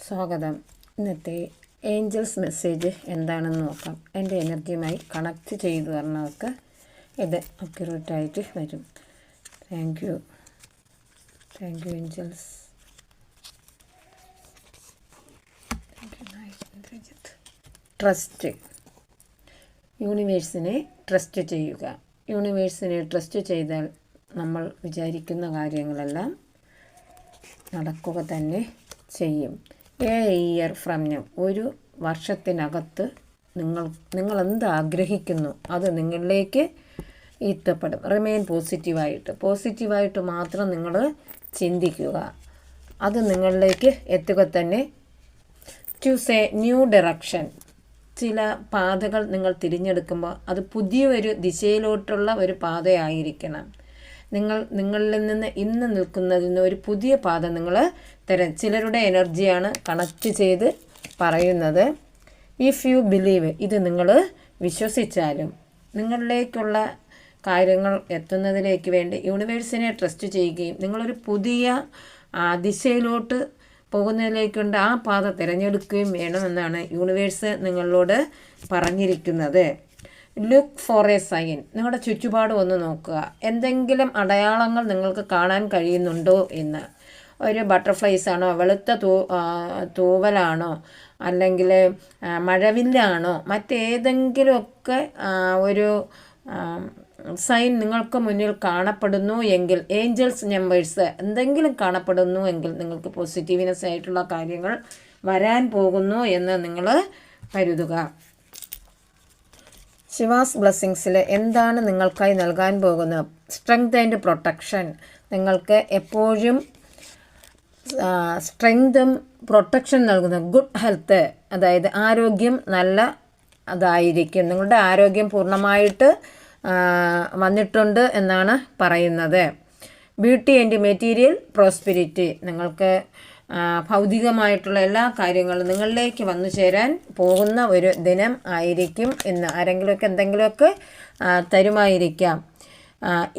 സ്വാഗതം. ഇന്നത്തെ Angeles message എന്താണെന്ന് നോക്കാം. എൻ്റെ എനർജിയുമായി കണക്റ്റ് ചെയ്തു തരണവർക്ക് ഇത് അക്യുറേറ്റായിട്ട് വരും. Thank you angels. ട്രസ്റ്റ്. യൂണിവേഴ്സിനെ ട്രസ്റ്റ് ചെയ്യുക. യൂണിവേഴ്സിനെ ട്രസ്റ്റ് ചെയ്താൽ നമ്മൾ വിചാരിക്കുന്ന കാര്യങ്ങളെല്ലാം നടക്കുക തന്നെ ചെയ്യും. ഇയർ ഫ്രം നൗ, ഒരു വർഷത്തിനകത്ത് നിങ്ങൾ എന്ത് ആഗ്രഹിക്കുന്നു അത് നിങ്ങളിലേക്ക് എത്തപ്പെടും. റിമെയിൻ പോസിറ്റീവായിട്ട് മാത്രം നിങ്ങൾ ചിന്തിക്കുക. അത് നിങ്ങളിലേക്ക് എത്തുക തന്നെ. Choose A new direction. ചില പാതകൾ നിങ്ങൾ തിരഞ്ഞെടുക്കുമ്പോൾ അത് പുതിയൊരു ദിശയിലോട്ടുള്ള ഒരു പാതയായിരിക്കണം. നിങ്ങളിൽ നിന്ന് ഇന്ന് നിൽക്കുന്നതിന് ഒരു പുതിയ പാത നിങ്ങൾ തരാം. ചിലരുടെ എനർജിയാണ് കണക്റ്റ് ചെയ്ത് പറയുന്നത്. ഇഫ് യു ബിലീവ്, ഇത് നിങ്ങൾ വിശ്വസിച്ചാലും നിങ്ങളിലേക്കുള്ള കാര്യങ്ങൾ എത്തുന്നതിലേക്ക് വേണ്ടി യൂണിവേഴ്സിനെ ട്രസ്റ്റ് ചെയ്യുകയും നിങ്ങളൊരു പുതിയ ദിശയിലോട്ട് പോകുന്നതിലേക്കുണ്ട് ആ പാത തിരഞ്ഞെടുക്കുകയും വേണമെന്നാണ് യൂണിവേഴ്സ് നിങ്ങളോട് പറഞ്ഞിരിക്കുന്നത്. Look for a sign. നിങ്ങളുടെ ചുറ്റുപാട് ഒന്ന് നോക്കുക. എന്തെങ്കിലും അടയാളങ്ങൾ നിങ്ങൾക്ക് കാണാൻ കഴിയുന്നുണ്ടോ എന്ന്. ഒരു ബട്ടർഫ്ലൈസ് ആണോ, വെളുത്ത തൂവലാണോ, അല്ലെങ്കിൽ മഴവില്ലാണോ, മറ്റേതെങ്കിലുമൊക്കെ ഒരു സൈൻ നിങ്ങൾക്ക് മുന്നിൽ കാണപ്പെടുന്നു എങ്കിൽ, ഏഞ്ചൽസ് നമ്പേഴ്സ് എന്തെങ്കിലും കാണപ്പെടുന്നു എങ്കിൽ നിങ്ങൾക്ക് പോസിറ്റീവ്നെസ് ആയിട്ടുള്ള കാര്യങ്ങൾ വരാൻ പോകുന്നു എന്ന് നിങ്ങൾ കരുതുക. ശിവാസ് ബ്ലെസ്സിങ്സിൽ എന്താണ് നിങ്ങൾക്കായി നൽകാൻ പോകുന്നത്? Strength and protection. നിങ്ങൾക്ക് എപ്പോഴും സ്ട്രെങ്തും പ്രൊട്ടക്ഷൻ നൽകുന്ന ഗുഡ് ഹെൽത്ത്, അതായത് ആരോഗ്യം നല്ല അതായിരിക്കും. നിങ്ങളുടെ ആരോഗ്യം പൂർണ്ണമായിട്ട് വന്നിട്ടുണ്ട് എന്നാണ് പറയുന്നത്. Beauty and material prosperity. നിങ്ങൾക്ക് ഭൗതികമായിട്ടുള്ള എല്ലാ കാര്യങ്ങളും നിങ്ങളിലേക്ക് വന്നു ചേരാൻ പോകുന്ന ഒരു ദിനം ആയിരിക്കും ഇന്ന്. ആരെങ്കിലുമൊക്കെ എന്തെങ്കിലുമൊക്കെ തരുമായിരിക്കാം.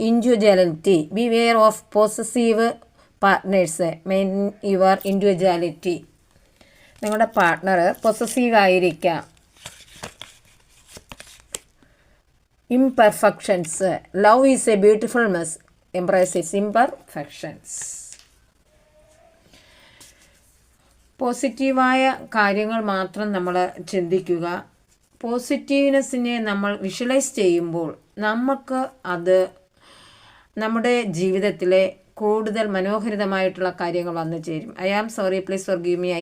Individuality. Beware of possessive partners. Main your individuality. നിങ്ങളുടെ പാർട്ട്ണർ പൊസസീവ് ആയിരിക്കാം. Imperfections. Love is a beautiful mess. Embrace its imperfections. പോസിറ്റീവായ കാര്യങ്ങൾ മാത്രം നമ്മൾ ചിന്തിക്കുക. പോസിറ്റീവ്നെസ്സിനെ നമ്മൾ വിഷ്വലൈസ് ചെയ്യുമ്പോൾ നമുക്ക് അത് നമ്മുടെ ജീവിതത്തിലെ കൂടുതൽ മനോഹരിതമായിട്ടുള്ള കാര്യങ്ങൾ വന്നു ചേരും. I am sorry, please forgive me.